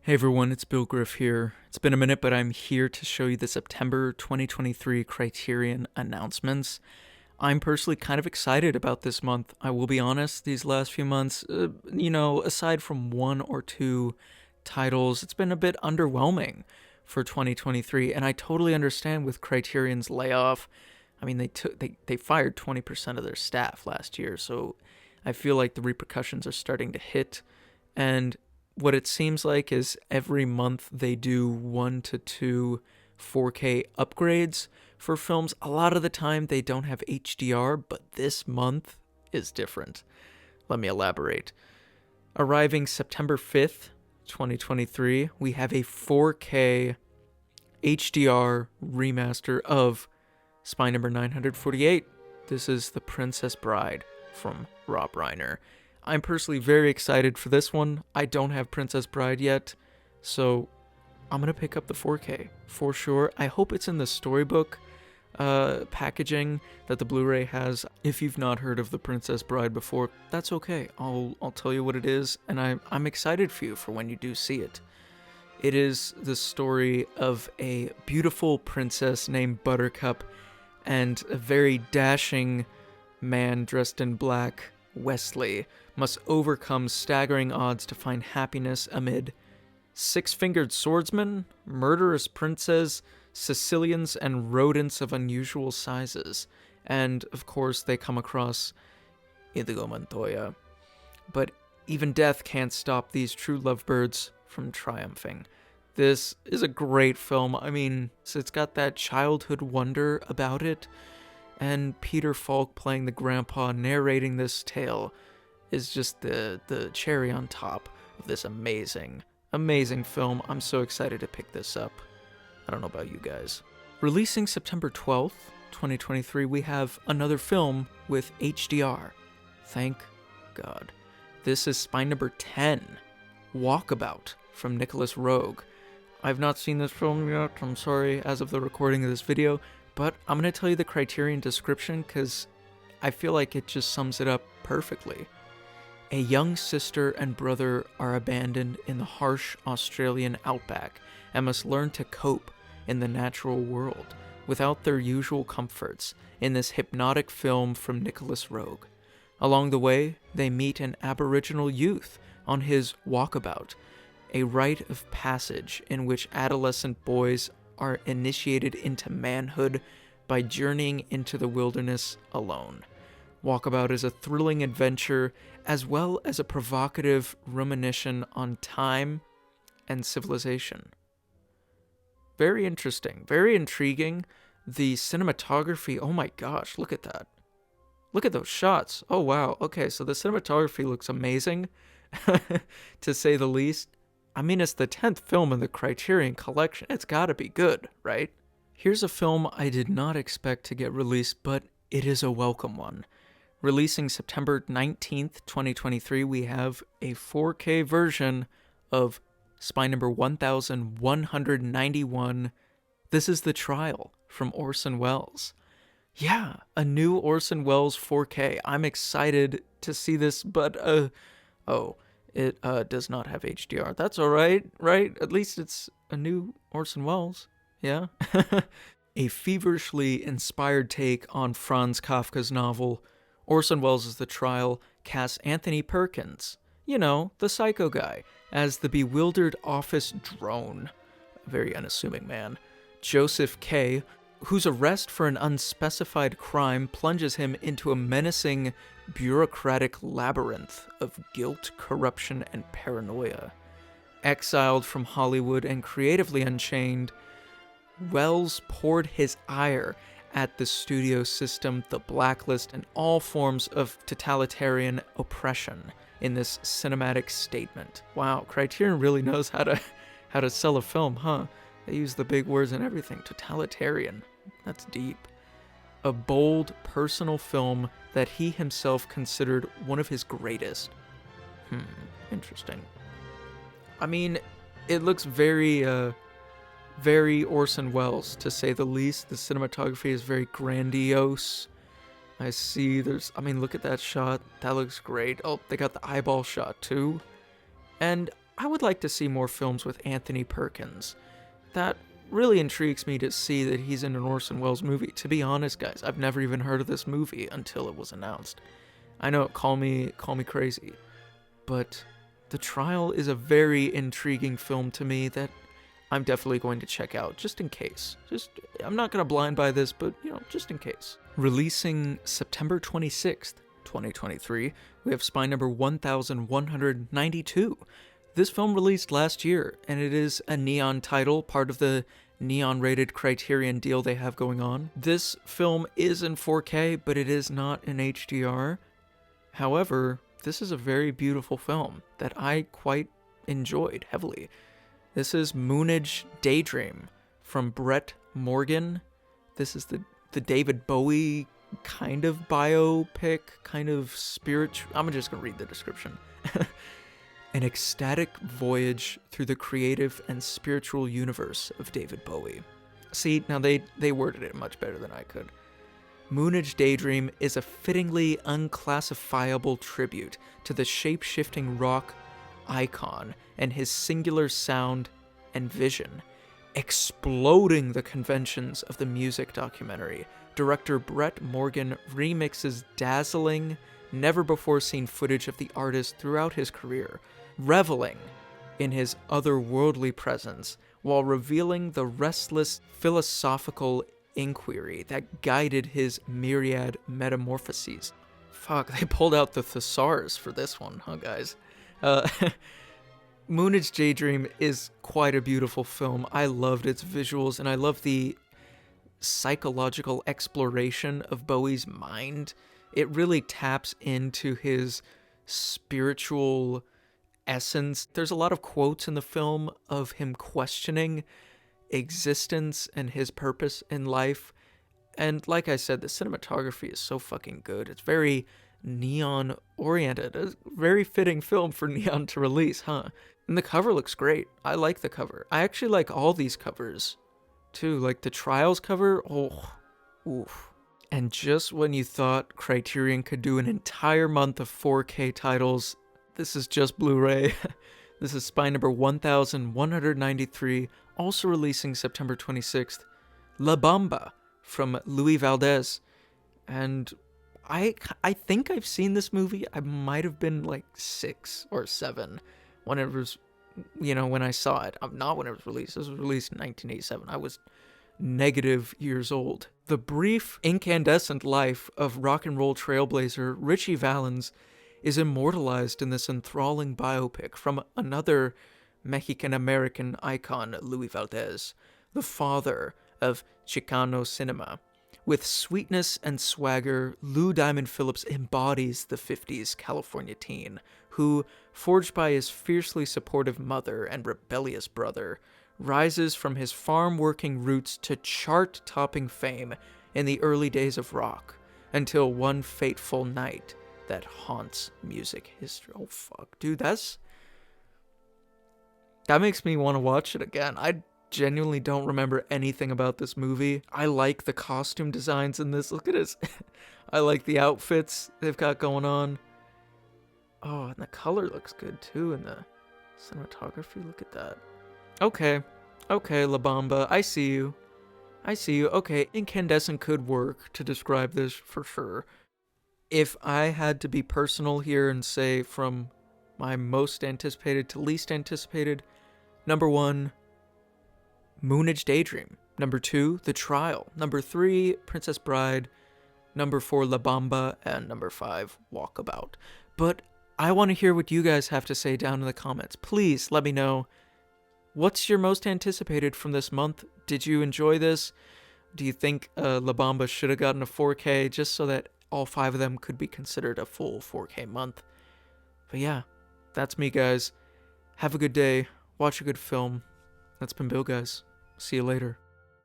Hey everyone, it's Bill Griff here. It's been a minute, but I'm here to show you the September 2023 Criterion announcements. I'm personally kind of excited about this month. I will be honest, these last few months, aside from one or two titles, it's been a bit underwhelming for 2023, and I totally understand with Criterion's layoff. I mean, they fired 20% of their staff last year, so I feel like the repercussions are starting to hit. And what it seems like is every month they do 1 to 2 4K upgrades for films. A lot of the time they don't have HDR, but this month is different. Let me elaborate. Arriving September 5th, 2023, we have a 4K HDR remaster of Spy Number 948. This is The Princess Bride from Rob Reiner. I'm personally very excited for this one. I don't have Princess Bride yet, so I'm going to pick up the 4K for sure. I hope it's in the storybook packaging that the Blu-ray has. If you've not heard of The Princess Bride before, that's okay. I'll tell you what it is, and I'm excited for you for when you do see it. It is the story of a beautiful princess named Buttercup and a very dashing man dressed in black, Wesley, must overcome staggering odds to find happiness amid six-fingered swordsmen, murderous princes, Sicilians, and rodents of unusual sizes. And, of course, they come across Inigo Montoya. But even death can't stop these true lovebirds from triumphing. This is a great film. I mean, it's got that childhood wonder about it, and Peter Falk playing the grandpa narrating this tale is just the cherry on top of this amazing film. I'm so excited to pick this up. I don't know about you guys. Releasing September 12th, 2023, we have another film with HDR. Thank God. This is Spy Number 10, Walkabout from Nicholas Roeg. I've not seen this film yet, I'm sorry, as of the recording of this video, but I'm going to tell you the Criterion description because I feel like it just sums it up perfectly. A young sister and brother are abandoned in the harsh Australian outback and must learn to cope in the natural world without their usual comforts in this hypnotic film from Nicholas Roeg. Along the way, they meet an Aboriginal youth on his Walkabout, a rite of passage in which adolescent boys are initiated into manhood by journeying into the wilderness alone. Walkabout is a thrilling adventure as well as a provocative rumination on time and civilization. Very interesting, very intriguing. The cinematography, oh my gosh, look at that. Look at those shots. Oh wow, okay, so the cinematography looks amazing, to say the least. I mean, it's the 10th film in the Criterion collection. It's gotta be good, right? Here's a film I did not expect to get released, but it is a welcome one. Releasing September 19th, 2023, we have a 4K version of Spy Number 1191. This is The Trial from Orson Welles. Yeah, a new Orson Welles 4K. I'm excited to see this, but, it does not have HDR. That's alright, right? At least it's a new Orson Welles. Yeah? A feverishly inspired take on Franz Kafka's novel, Orson Welles' The Trial casts Anthony Perkins, the psycho guy, as the bewildered office drone, a very unassuming man, Joseph K., whose arrest for an unspecified crime plunges him into a menacing bureaucratic labyrinth of guilt, corruption, and paranoia. Exiled from Hollywood and creatively unchained, Welles poured his ire at the studio system, the blacklist, and all forms of totalitarian oppression in this cinematic statement. Wow, Criterion really knows how to sell a film, huh? They use the big words and everything. Totalitarian. That's deep. A bold, personal film that he himself considered one of his greatest. Interesting. I mean, it looks very Orson Welles, to say the least. The cinematography is very grandiose. I see look at that shot. That looks great. Oh, they got the eyeball shot too. And I would like to see more films with Anthony Perkins. That really intrigues me to see that he's in an Orson Welles movie. To be honest, guys, I've never even heard of this movie until it was announced. I know, call me crazy, but The Trial is a very intriguing film to me that I'm definitely going to check out, just in case. I'm not going to blind buy this, but, just in case. Releasing September 26th, 2023, we have Spy number 1192. This film released last year, and it is a Neon title, part of the Neon-rated Criterion deal they have going on. This film is in 4K, but it is not in HDR. However, this is a very beautiful film that I quite enjoyed heavily. This is Moonage Daydream from Brett Morgan. This is the David Bowie kind of biopic, kind of spiritual. I'm just going to read the description. An ecstatic voyage through the creative and spiritual universe of David Bowie. See, now they worded it much better than I could. Moonage Daydream is a fittingly unclassifiable tribute to the shape-shifting rock icon and his singular sound and vision. Exploding the conventions of the music documentary, director Brett Morgan remixes dazzling, never-before-seen footage of the artist throughout his career, reveling in his otherworldly presence while revealing the restless philosophical inquiry that guided his myriad metamorphoses. Fuck, they pulled out the thesaurus for this one, huh, guys? Moonage Daydream is quite a beautiful film. I loved its visuals, and I love the psychological exploration of Bowie's mind. It really taps into his spiritual essence. There's a lot of quotes in the film of him questioning existence and his purpose in life. And like I said, the cinematography is so fucking good. It's very neon oriented. A very fitting film for Neon to release, huh? And the cover looks great. I like the cover. I actually like all these covers too. Like the Trials cover, oh, oof. And just when you thought Criterion could do an entire month of 4K titles, this is just Blu-ray. This is Spy number 1193, also releasing September 26th. La Bamba from Louis Valdez. And I think I've seen this movie. I might have been like 6 or 7 when it was, when I saw it. Not when it was released. This was released in 1987. I was negative years old. The brief, incandescent life of rock and roll trailblazer Ritchie Valens is immortalized in this enthralling biopic from another Mexican-American icon, Louis Valdez, the father of Chicano cinema. With sweetness and swagger, Lou Diamond Phillips embodies the 50s California teen, who, forged by his fiercely supportive mother and rebellious brother, rises from his farm-working roots to chart-topping fame in the early days of rock, until one fateful night that haunts music history. Oh fuck, dude, that makes me want to watch it again. I genuinely don't remember anything about this movie. I like the costume designs in this. Look at this. I like the outfits they've got going on. Oh, and the color looks good too, and the cinematography. Look at that. Okay, La Bamba, I see you. Okay, incandescent could work to describe this for sure. If I had to be personal here and say from my most anticipated to least anticipated, number 1, Moonage Daydream. Number 2, The Trial. Number 3, Princess Bride. Number 4, La Bamba. And number 5, Walkabout. But I want to hear what you guys have to say down in the comments. Please let me know. What's your most anticipated from this month? Did you enjoy this? Do you think La Bamba should have gotten a 4K just so that all 5 of them could be considered a full 4K month? But yeah, that's me, guys. Have a good day. Watch a good film. That's been Bill, guys. See you later.